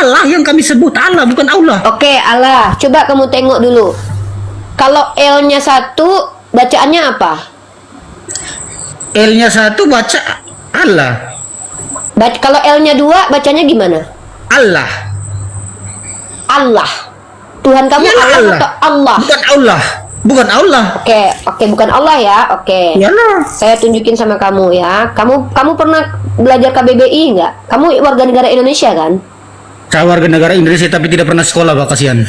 Allah yang kami sebut, Allah bukan Allah. Oke, Allah. Coba kamu tengok dulu. Kalau L-nya 1, bacaannya apa? L-nya 1 baca Allah. Kalau L-nya 2, bacanya gimana? Allah. Allah. Tuhan kamu Iyalah Allah, Allah. atau Allah? Bukan Allah. Bukan Allah. Oke, bukan Allah ya. Oke. Iyalah. Saya tunjukin sama kamu ya. Kamu pernah belajar KBBI nggak? Kamu warga negara Indonesia kan? Saya warga negara Indonesia tapi tidak pernah sekolah, Pak, kasihan.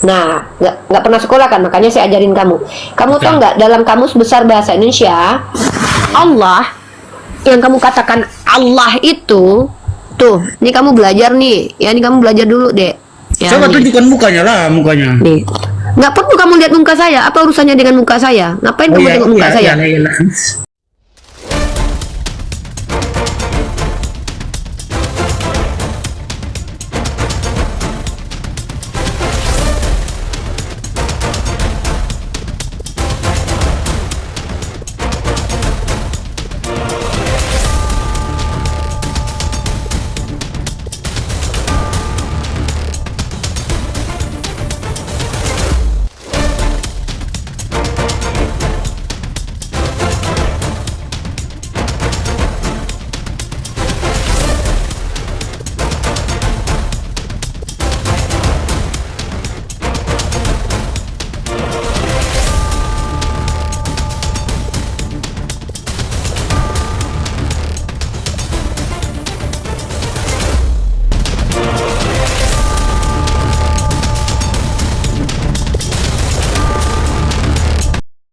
Nah, nggak pernah sekolah kan? Makanya saya ajarin kamu. Kamu tahu nggak, dalam kamus besar bahasa Indonesia, Allah yang kamu katakan Allah itu, tuh, ini kamu belajar nih. Ya, ini kamu belajar dulu deh. Ya, Coba nih. tunjukkan mukanya lah, mukanya. Nih. Nggak perlu kamu lihat muka saya. Apa urusannya dengan muka saya? Ngapain kamu tengok muka saya? Iya.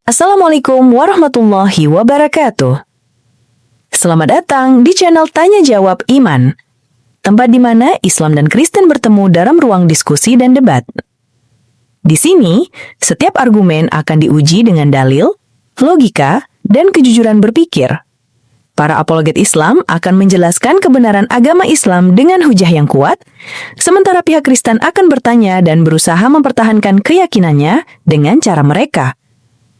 Assalamualaikum warahmatullahi wabarakatuh. Selamat datang di channel Tanya Jawab Iman, tempat di mana Islam dan Kristen bertemu dalam ruang diskusi dan debat. Di sini, setiap argumen akan diuji dengan dalil, logika, dan kejujuran berpikir. Para apologet Islam akan menjelaskan kebenaran agama Islam dengan hujah yang kuat, sementara pihak Kristen akan bertanya dan berusaha mempertahankan keyakinannya dengan cara mereka.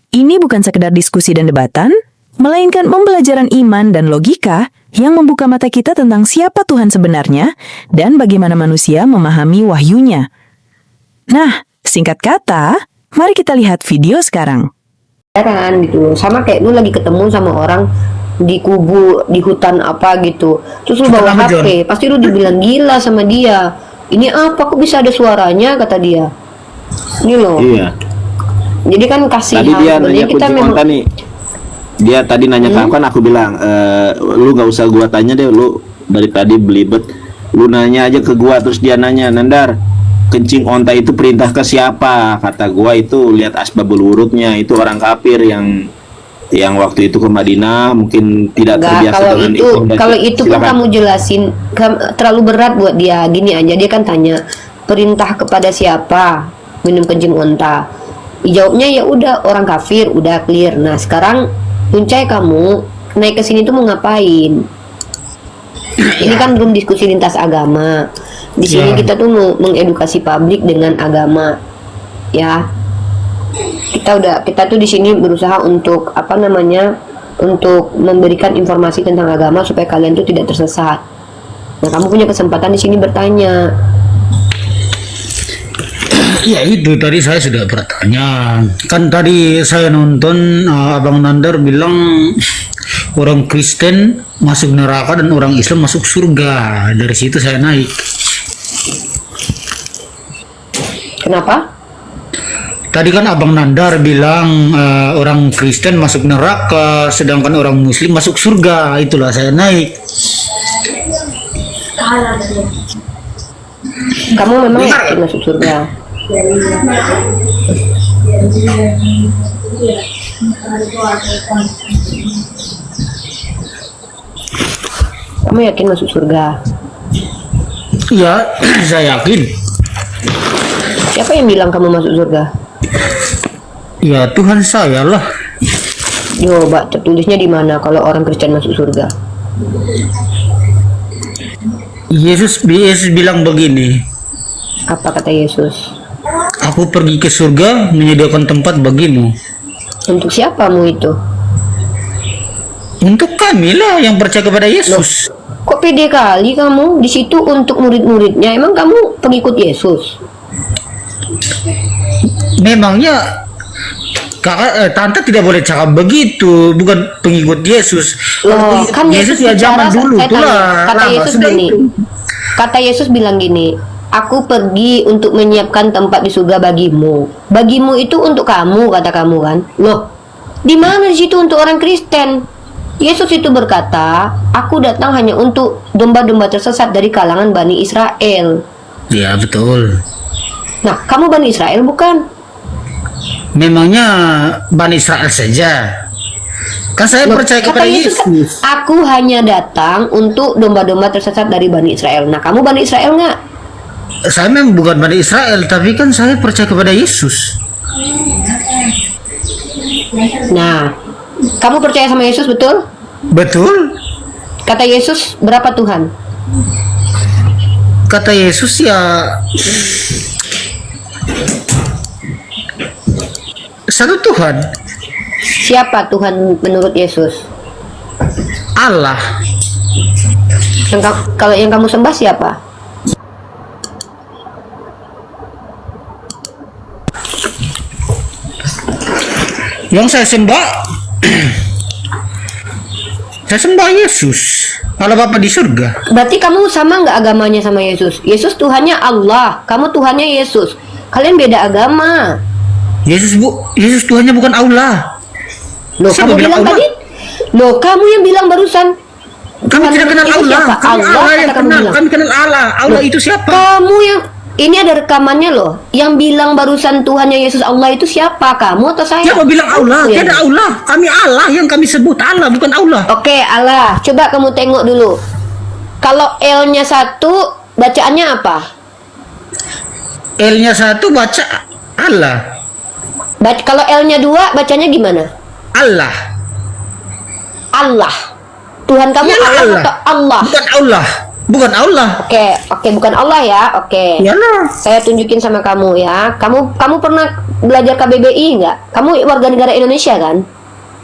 Ini bukan sekedar diskusi dan debatan, melainkan pembelajaran iman dan logika yang membuka mata kita tentang siapa Tuhan sebenarnya dan bagaimana manusia memahami wahyunya. Nah, singkat kata, mari kita lihat video sekarang. Heran gitu, sama kayak lu lagi ketemu sama orang di kubu, di hutan apa gitu, terus lu bawa HP, pasti lu dibilang gila sama dia. Ini apa, kok bisa ada suaranya, kata dia. Ini loh. Iya. Jadi kan kasihan. Tadi dia nanya kita kunci memang kontak nih. Dia tadi nanya ke aku, kan aku bilang, lu nggak usah gua tanya deh, lu dari tadi belibet. Lu nanya aja ke gua, terus dia nanya, Nandar, kencing onta itu perintah ke siapa? Kata gua itu lihat asbabul wurudnya, itu orang kafir yang waktu itu ke Madinah mungkin tidak terbiasa dengan itu. Kalau itu pun kamu jelasin, terlalu berat buat dia. Gini aja, dia kan tanya perintah kepada siapa minum kencing onta. Jawabnya ya udah orang kafir, udah clear. Nah sekarang Tuncay, kamu naik ke sini tuh mau ngapain? Ini kan belum diskusi lintas agama. Di sini kita tuh mau mengedukasi publik dengan agama, ya. Kita tuh di sini berusaha untuk untuk memberikan informasi tentang agama supaya kalian tuh tidak tersesat. Nah kamu punya kesempatan di sini bertanya. Ya itu tadi saya sudah bertanya. Kan tadi saya nonton Abang Nandar bilang orang Kristen masuk neraka dan orang Islam masuk surga. Dari situ saya naik. Kenapa? Tadi kan Abang Nandar bilang orang Kristen masuk neraka sedangkan orang Muslim masuk surga. Itulah saya naik. Kamu memang yakin masuk surga? Kamu yakin masuk surga? Ya, saya yakin. Siapa yang bilang kamu masuk surga? Ya Tuhan saya lah. Coba tertulisnya di mana kalau orang Kristen masuk surga? Yesus bilang begini. Apa kata Yesus? Aku pergi ke surga menyediakan tempat bagimu. Untuk siapamu itu? Untuk kami lah yang percaya kepada Yesus. Kok pede kali kamu di situ untuk murid-muridnya? Emang kamu pengikut Yesus? Memangnya tante tidak boleh cakap begitu, bukan pengikut Yesus. Loh, Pengikut kan Yesus ya bicara, zaman dulu saya tanya, itulah. kata Lama Yesus sudah gini. itu. Kata Yesus bilang gini, aku pergi untuk menyiapkan tempat di surga bagimu. Bagimu itu untuk kamu, kata kamu kan. Loh, di mana di situ untuk orang Kristen? Yesus itu berkata, aku datang hanya untuk domba-domba tersesat dari kalangan Bani Israel. Ya betul. Nah, kamu Bani Israel bukan? Memangnya Bani Israel saja. Kan saya Loh, percaya kata kepada Yesus kan, Yesus. aku hanya datang untuk domba-domba tersesat dari Bani Israel. Nah, kamu Bani Israel nggak? Saya memang bukan Bani Israel, tapi kan saya percaya kepada Yesus. Nah, kamu percaya sama Yesus betul? Betul. Kata Yesus, berapa Tuhan? Kata Yesus ya satu Tuhan, Siapa Tuhan menurut Yesus? Allah. Kalau yang kamu sembah siapa? Yang saya sembah saya sembah Yesus, Allah Bapa di surga. Berarti kamu sama nggak agamanya sama Yesus? Yesus Tuhannya Allah, kamu Tuhannya Yesus. Kalian beda agama. Yesus Tuhannya bukan Allah. Loh, Siapa kamu bilang Allah? tadi? Loh, kamu yang bilang barusan. Kami Tuhan tidak kenal itu Allah. siapa? Kami Allah, Allah yang kata kamu kenal. bilang. Kami kenal Allah. Allah Loh, itu siapa? Kamu yang ini ada rekamannya loh. Yang bilang barusan Tuhannya Yesus Allah itu siapa? Kamu atau saya? Siapa bilang Allah? Aku yang- Tidak Allah. Kami Allah yang kami sebut Allah, bukan Allah. Oke, Allah. Coba kamu tengok dulu. Kalau L-nya 1, bacaannya apa? L-nya satu baca Allah. Kalau L-nya 2, bacanya gimana? Allah. Allah. Tuhan kamu Iyalah Allah, Allah. atau Allah? Bukan Allah. Bukan Allah. Oke, bukan Allah ya. Oke. Iyalah. Saya tunjukin sama kamu ya. Kamu pernah belajar KBBI nggak? Kamu warga negara Indonesia kan?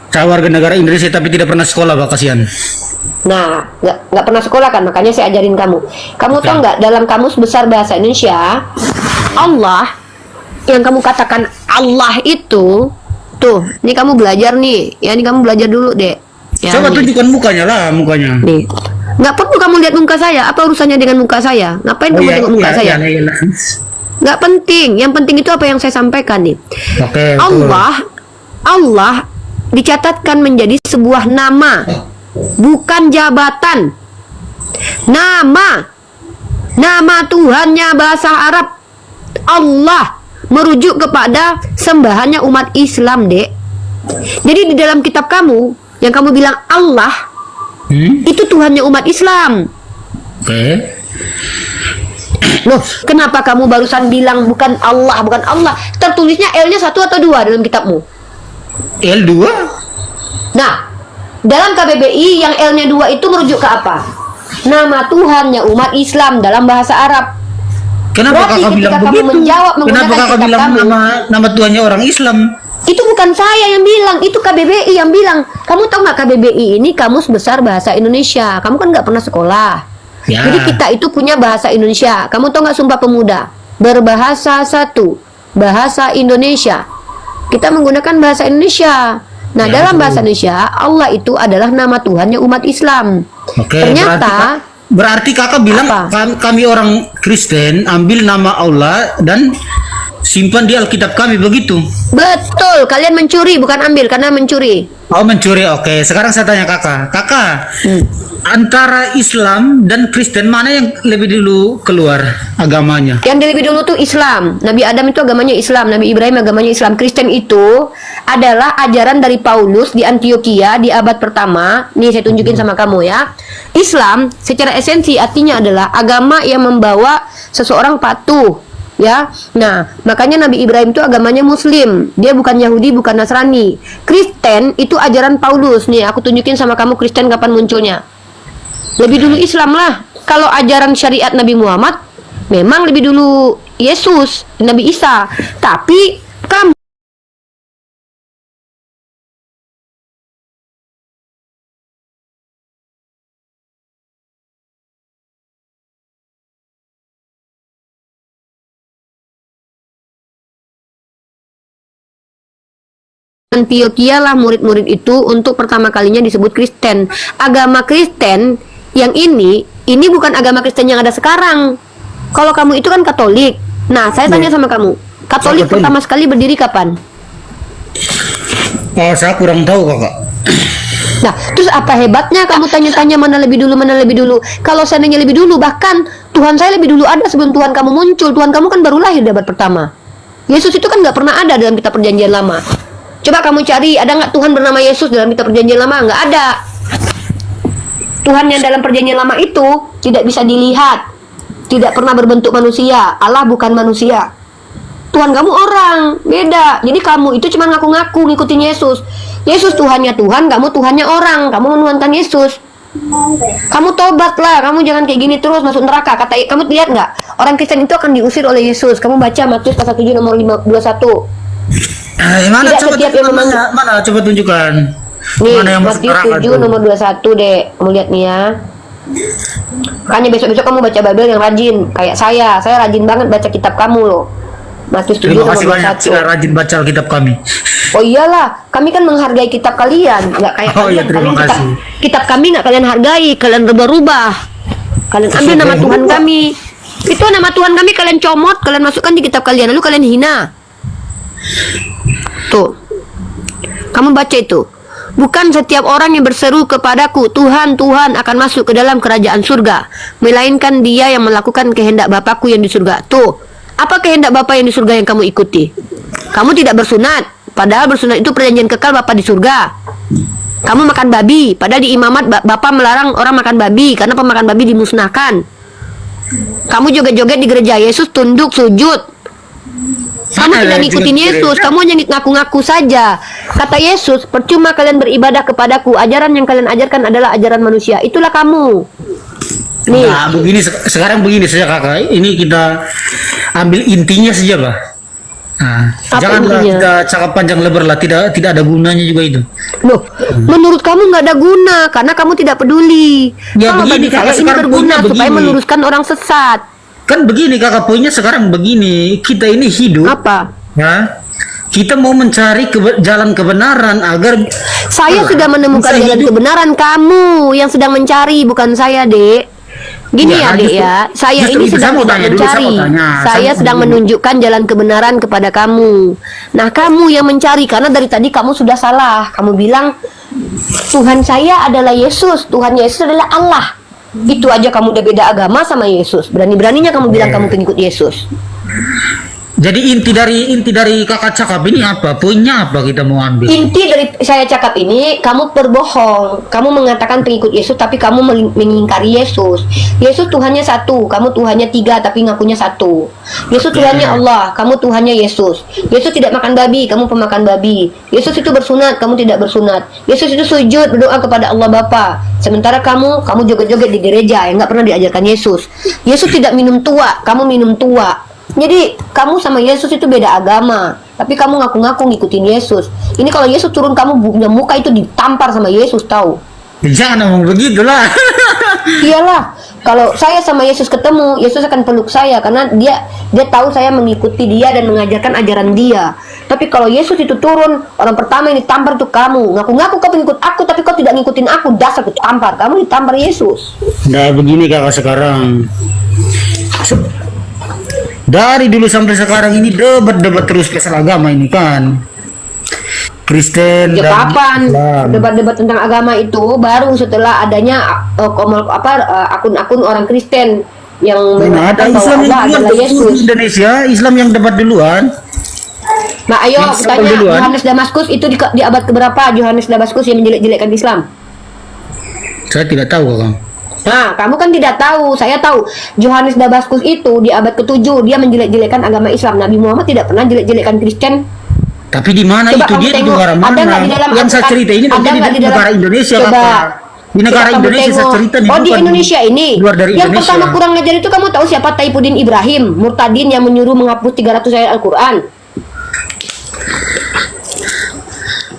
Saya warga negara Indonesia tapi tidak pernah sekolah, Pak, kasihan. Nah, nggak pernah sekolah kan? Makanya saya ajarin kamu. Kamu tahu nggak dalam kamus besar bahasa Indonesia, Allah yang kamu katakan Allah itu, tuh, ini kamu belajar nih. Ya, ini kamu belajar dulu deh. Ya, Coba nih. tunjukkan mukanya lah, mukanya. Nih. Nggak perlu kamu lihat muka saya. Apa urusannya dengan muka saya? Ngapain kamu tengok muka saya? iya. Nggak penting. Yang penting itu apa yang saya sampaikan nih. Oke, betul. Allah dicatatkan menjadi sebuah nama, bukan jabatan. Nama Tuhannya bahasa Arab. Allah merujuk kepada sembahannya umat Islam, Dek. Jadi di dalam kitab kamu yang kamu bilang Allah itu Tuhannya umat Islam. Oke. Loh, kenapa kamu barusan bilang bukan Allah? Tertulisnya L-nya 1 atau 2 dalam kitabmu? L2? Nah, dalam KBBI yang L-nya 2 itu merujuk ke apa? Nama Tuhannya umat Islam dalam bahasa Arab. Kenapa Berarti kakak ketika bilang kamu begitu? menjawab Kenapa menggunakan kakak kitab bilang kamu, nama Tuhannya orang Islam? itu bukan saya yang bilang, itu KBBI yang bilang. Kamu tahu nggak KBBI ini Kamus Besar Bahasa Indonesia? Kamu kan nggak pernah sekolah. Ya. Jadi kita itu punya bahasa Indonesia. Kamu tahu nggak Sumpah Pemuda? Berbahasa satu, bahasa Indonesia. Kita menggunakan bahasa Indonesia. Nah, Ya, dalam betul. bahasa Indonesia, Allah itu adalah nama Tuhannya umat Islam. Oke, Ternyata berarti kakak bilang Apa? kami orang Kristen ambil nama Allah dan simpan di Alkitab kami begitu. betul, kalian mencuri, bukan ambil, karena mencuri. Oh, mencuri. Oke, sekarang saya tanya kakak, antara Islam dan Kristen mana yang lebih dulu keluar agamanya? Yang lebih dulu tuh Islam. Nabi Adam itu agamanya Islam, Nabi Ibrahim agamanya Islam. Kristen itu adalah ajaran dari Paulus di Antioquia di abad pertama. Nih saya tunjukin sama kamu ya. Islam secara esensi artinya adalah agama yang membawa seseorang patuh, ya. Nah, makanya Nabi Ibrahim itu agamanya Muslim. Dia bukan Yahudi, bukan Nasrani. Kristen itu ajaran Paulus. Nih, aku tunjukin sama kamu Kristen kapan munculnya. Lebih dulu Islam lah. Kalau ajaran syariat Nabi Muhammad memang lebih dulu Yesus, Nabi Isa. Tapi kamu Antioquia lah murid-murid itu untuk pertama kalinya disebut Kristen. Agama Kristen yang ini bukan agama Kristen yang ada sekarang. Kalau kamu itu kan Katolik. Nah, saya tanya sama kamu, Katolik pertama sekali berdiri kapan? Saya kurang tahu kakak. Nah, terus apa hebatnya kamu tanya-tanya mana lebih dulu? Kalau seandainya lebih dulu, bahkan Tuhan saya lebih dulu ada sebelum Tuhan kamu muncul. Tuhan kamu kan baru lahir di abad pertama. Yesus itu kan nggak pernah ada dalam kitab perjanjian lama. Coba kamu cari, ada nggak Tuhan bernama Yesus dalam kitab perjanjian lama? Nggak ada. Tuhan yang dalam perjanjian lama itu tidak bisa dilihat, tidak pernah berbentuk manusia. Allah bukan manusia. Tuhan kamu orang, beda. Jadi kamu itu cuma ngaku-ngaku ngikutin Yesus. Yesus Tuhannya Tuhan, kamu Tuhannya orang. Kamu menuhankan Yesus. Kamu tobatlah, kamu jangan kayak gini terus masuk neraka. Kata kamu lihat nggak? Orang Kristen itu akan diusir oleh Yesus. Kamu baca Matius pasal 7 nomor 21. Mana Tidak coba setiap yang memang mana coba tunjukkan. nih, Mana yang masuk Matius neraka 7 tuh? nomor 21 deh. Kamu lihat nih ya. Makanya besok-besok kamu baca Bible yang rajin. Kayak saya rajin banget baca kitab kamu loh. Matius 7 Terima nomor kasih banyak 21. sudah rajin baca Alkitab kami. Oh iyalah, kami kan menghargai kitab kalian, nggak kayak Oh, iya, kalian. terima Kalian kasih. kitab kami nggak kalian hargai, kalian rubah-rubah. Kalian ambil nama Tuhan kami. Itu nama Tuhan kami kalian comot, kalian masukkan di kitab kalian, lalu kalian hina. Tuh, kamu baca itu. Bukan setiap orang yang berseru kepadaku, Tuhan, Tuhan akan masuk ke dalam kerajaan surga, melainkan dia yang melakukan kehendak Bapakku yang di surga. Tuh, apa kehendak Bapa yang di surga yang kamu ikuti? Kamu tidak bersunat, padahal bersunat itu perjanjian kekal Bapa di surga. Kamu makan babi, padahal di imamat Bapa melarang orang makan babi karena pemakan babi dimusnahkan. Kamu joget-joget di gereja, Yesus tunduk sujud. Kamu Mana tidak ada ngikutin juga Yesus, gereja? kamu hanya ngaku-ngaku saja. Kata Yesus, percuma kalian beribadah kepadaku, ajaran yang kalian ajarkan adalah ajaran manusia. Itulah kamu. Nih, Nah, begini sekarang begini saja kakak. Ini kita ambil intinya saja lah. Nah, Apa janganlah intinya? kita cakap panjang lebar lah. Tidak ada gunanya juga itu. loh, menurut kamu nggak ada guna karena kamu tidak peduli. Ya, Kalau begini, bagi saya Kak, ini sekarang berguna punya supaya begini. meluruskan orang sesat. Kan begini kakak, poinnya sekarang begini. Kita ini hidup. Apa? Ya, kita mau mencari jalan kebenaran agar Saya sudah menemukan bisa jalan hidup. kebenaran, kamu yang sedang mencari, bukan saya, Dek. Gini Ya, ya, Dek justru- ya. Saya justru ini itu sedang saya mau tidak tanya dulu, saya mencari. mau tanya. Saya Saya sedang mau- menunjukkan jalan kebenaran kepada kamu. Nah, kamu yang mencari karena dari tadi kamu sudah salah. Kamu bilang Tuhan saya adalah Yesus, Tuhan Yesus adalah Allah. Itu aja kamu udah beda agama sama Yesus. Berani-beraninya kamu bilang kamu pengikut Yesus. Jadi inti dari kakak cakap ini apa? Poinnya apa kita mau ambil? Inti dari saya cakap ini, kamu berbohong. Kamu mengatakan pengikut Yesus, tapi kamu mengingkari Yesus. Yesus Tuhannya satu, kamu Tuhannya tiga, tapi ngakunya satu. Yesus Tuhannya Allah, kamu Tuhannya Yesus. Yesus tidak makan babi, kamu pemakan babi. Yesus itu bersunat, kamu tidak bersunat. Yesus itu sujud, berdoa kepada Allah Bapa. Sementara kamu joget-joget di gereja yang nggak pernah diajarkan Yesus. Yesus tidak minum tua, kamu minum tua. Jadi kamu sama Yesus itu beda agama, tapi kamu ngaku-ngaku ngikutin Yesus. Ini kalau Yesus turun kamu punya muka itu ditampar sama Yesus, tahu? Jangan ngomong begitulah. Iyalah, kalau saya sama Yesus ketemu, Yesus akan peluk saya karena dia tahu saya mengikuti dia dan mengajarkan ajaran dia. Tapi kalau Yesus itu turun, orang pertama yang ditampar itu kamu. Ngaku-ngaku kau pengikut aku, tapi kau tidak ngikutin aku, dasar ditampar. Kamu ditampar Yesus. Nah begini kakak sekarang. Dari dulu sampai sekarang ini debat terus masalah agama ini kan. Kristen Ya dan kapan Islam. debat-debat tentang agama itu baru setelah adanya akun-akun orang Kristen yang Mana ada mengatakan bahwa Islam Allah yang adalah duluan di Yesus. Indonesia, Islam yang debat duluan. Nah, ayo Yang aku siapa tanya, duluan? Yohanes Damaskus itu di abad keberapa? Yohanes Damaskus yang menjelek-jelekkan Islam. Saya tidak tahu kakak. Nah, kamu kan tidak tahu, saya tahu. Yohanes Damaskus itu di abad ke-7 dia menjelek-jelekkan agama Islam. Nabi Muhammad tidak pernah jelek-jelekkan Kristen. Tapi di mana Coba itu kamu dia di tengok, negara ada nggak mana? di dalam Yang saya Al-Quran? cerita ini Ada terjadi nggak di di dalam- negara Indonesia Coba. kakak. Di negara Coba kamu Indonesia saya tengok. cerita nih. Oh, di bukan Indonesia ini. luar dari Yang Indonesia. pertama kurang ngajar itu kamu tahu siapa? Taifuddin Ibrahim, murtadin yang menyuruh menghapus 300 ayat Al-Quran.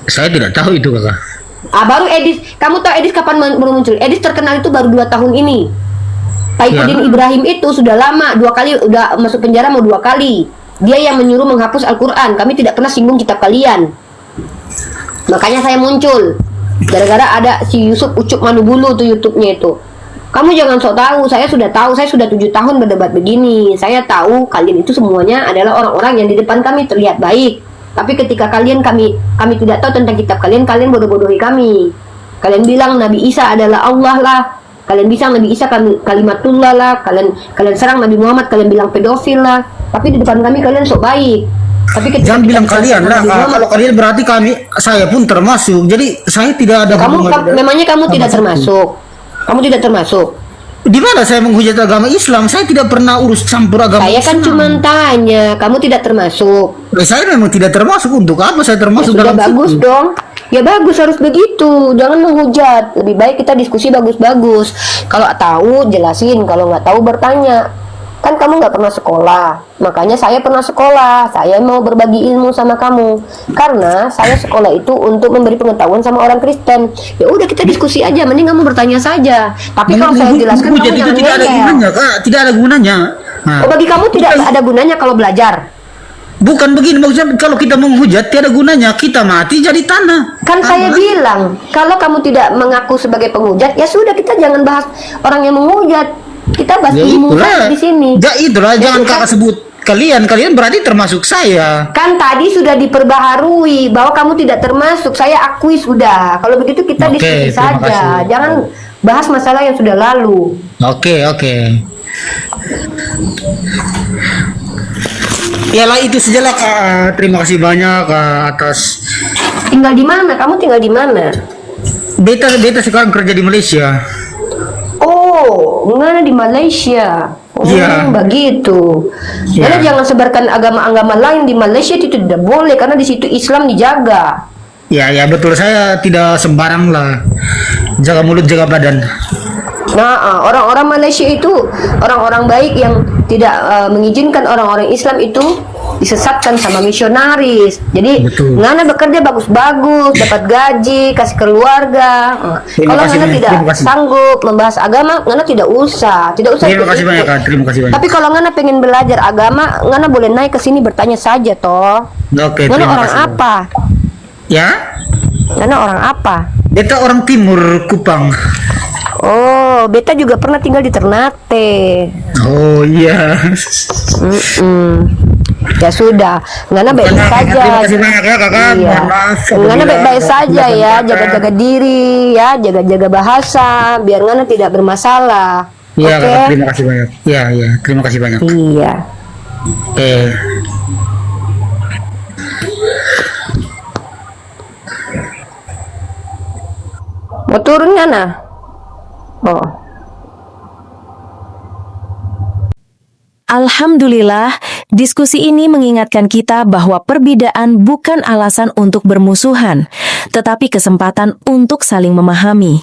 Saya tidak tahu itu kakak. Baru Edis, kamu tahu Edis kapan baru muncul? Edis terkenal itu baru 2 tahun ini. Taifuddin Ya. Ibrahim itu sudah lama, 2 kali udah masuk penjara mau 2 kali. Dia yang menyuruh menghapus Al-Quran. Kami tidak pernah singgung kitab kalian. Makanya saya muncul. Gara-gara ada si Yusuf Ucup Manubulu tuh YouTube-nya itu. Kamu jangan sok tahu, saya sudah 7 tahun berdebat begini. Saya tahu kalian itu semuanya adalah orang-orang yang di depan kami terlihat baik. Tapi ketika kami tidak tahu tentang kitab kalian bodoh-bodohi kami. Kalian bilang Nabi Isa adalah Allah lah. Kalian bilang Nabi Isa kalimatullah lah. Kalian serang Nabi Muhammad, kalian bilang pedofil lah. Tapi di depan kami kalian sok baik. Tapi ketika Jangan bilang kita kalian lah. Nabi Muhammad, Kalau kalian berarti saya pun termasuk. Jadi saya tidak ada memangnya kamu tidak termasuk. Kamu tidak termasuk. Di mana saya menghujat agama Islam? Saya tidak pernah urus campur agama Saya kan Islam. cuma tanya, kamu tidak termasuk. Saya memang tidak termasuk. Untuk apa saya termasuk Ya sudah dalam bagus situ? dong. Ya bagus, harus begitu. Jangan menghujat. Lebih baik kita diskusi bagus-bagus. Kalau tahu jelasin, kalau nggak tahu bertanya. Kan kamu nggak pernah sekolah. Makanya saya pernah sekolah. Saya mau berbagi ilmu sama kamu. Karena saya sekolah itu untuk memberi pengetahuan sama orang Kristen. Ya udah kita diskusi aja. Mending kamu bertanya saja. Tapi kalau saya jelaskan kamu Menghujat itu jangan tidak ada ngeyel. gunanya, Kak. Tidak ada gunanya. Nah, Oh, bagi kamu tidak ada gunanya kalau belajar. bukan begini maksudnya, kalau kita menghujat tidak ada gunanya, kita mati jadi tanah. Kan saya bilang, kalau kamu tidak mengaku sebagai penghujat, ya sudah kita jangan bahas orang yang menghujat. Kita bahas Ya ilmu itulah. saja di sini. Ya itulah, Ya, jangan kan- kakak sebut kalian berarti termasuk saya. Kan tadi sudah diperbaharui bahwa kamu tidak termasuk. Saya akui sudah. Kalau begitu kita Oke, diskusi terima saja. kasih. Jangan bahas masalah yang sudah lalu. Oke. Yalah itu sajalah Kak. Terima kasih banyak Kak, atas Tinggal di mana? Kamu tinggal di mana? beta sekarang kerja di Malaysia. Oh, mana di Malaysia? Oh, Iya. begitu. Iya. Karena jangan sebarkan agama-agama lain di Malaysia, itu tidak boleh karena di situ Islam dijaga. Ya betul, saya tidak sembarang lah. Jaga mulut, jaga badan. Nah, orang-orang Malaysia itu orang-orang baik yang tidak mengizinkan orang-orang Islam itu disesatkan sama misionaris. Jadi, Betul. Ngana bekerja bagus-bagus, dapat gaji, kasih keluarga. Terima Kalau kasih Ngana banyak, tidak terima kasih. sanggup membahas agama, Ngana tidak usah Terima ikut-ikut. kasih banyak Kak, terima kasih banyak. Tapi kalau Ngana pengen belajar agama, Ngana boleh naik ke sini bertanya saja toh. Oke, Ngana terima orang kasih. apa? Ya, Ngana orang apa? beta orang timur Kupang. Oh, beta juga pernah tinggal di Ternate. Oh iya. Ya sudah, Ngana baik-baik saja. Terima kasih banyak ya Kakak. Iya. Mohon maaf Ngana apabila baik-baik saja ya, Kakak. jaga-jaga diri ya, jaga-jaga bahasa, biar Ngana tidak bermasalah. Iya Oke? Kakak, terima kasih banyak. Iya, terima kasih banyak. Iya. Mau turun Ngana? Oh. Alhamdulillah, diskusi ini mengingatkan kita bahwa perbedaan bukan alasan untuk bermusuhan, tetapi kesempatan untuk saling memahami.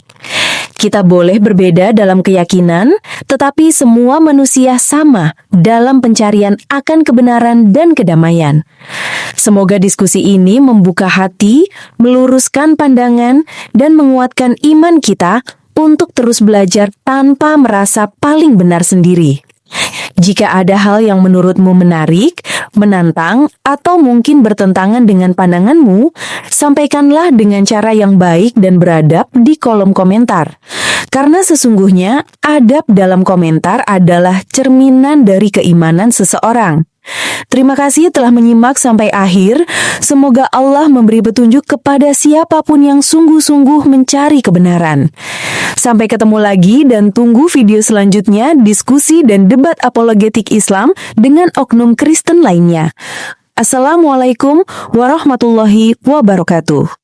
Kita boleh berbeda dalam keyakinan, tetapi semua manusia sama dalam pencarian akan kebenaran dan kedamaian. Semoga diskusi ini membuka hati, meluruskan pandangan, dan menguatkan iman kita untuk terus belajar tanpa merasa paling benar sendiri. Jika ada hal yang menurutmu menarik, menantang, atau mungkin bertentangan dengan pandanganmu, sampaikanlah dengan cara yang baik dan beradab di kolom komentar. Karena sesungguhnya, adab dalam komentar adalah cerminan dari keimanan seseorang. Terima kasih telah menyimak sampai akhir. Semoga Allah memberi petunjuk kepada siapapun yang sungguh-sungguh mencari kebenaran. Sampai ketemu lagi dan tunggu video selanjutnya diskusi dan debat apologetik Islam dengan oknum Kristen lainnya. Assalamualaikum warahmatullahi wabarakatuh.